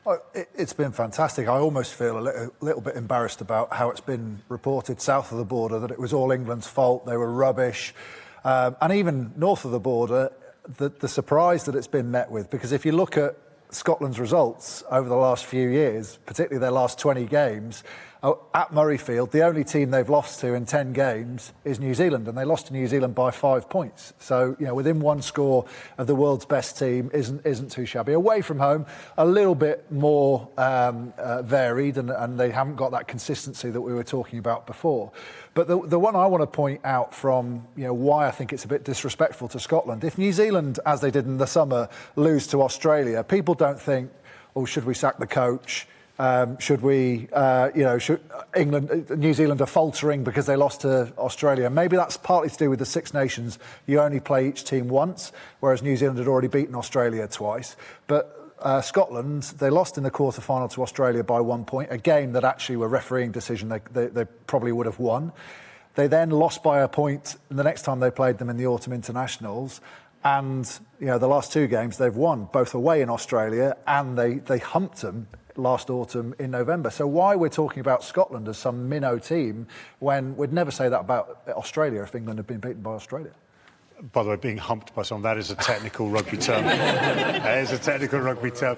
Oh, it's been fantastic. I almost feel a little bit embarrassed about how it's been reported south of the border, that it was all England's fault, they were rubbish. And even north of the border, the surprise that it's been met with, because if you look at Scotland's results over the last few years, particularly their last 20 games, at Murrayfield, the only team they've lost to in 10 games is New Zealand, and they lost to New Zealand by 5 points. So, within one score of the world's best team isn't too shabby. Away from home, a little bit more varied, and they haven't got that consistency that we were talking about before. But the one I want to point out from why I think it's a bit disrespectful to Scotland, if New Zealand, as they did in the summer, lose to Australia, people don't think, oh, should we sack the coach? Should we, should New Zealand are faltering because they lost to Australia? Maybe that's partly to do with the Six Nations. You only play each team once, whereas New Zealand had already beaten Australia twice. But Scotland, they lost in the quarter-final to Australia by 1 point, a game that actually were refereeing decision they probably would have won. They then lost by a point the next time they played them in the autumn internationals. And, the last two games they've won, both away in Australia, and they humped them last autumn in November. So why we're talking about Scotland as some minnow team when we'd never say that about Australia if England had been beaten by Australia? By the way, being humped by someone, that is a technical rugby term. That is a technical rugby term.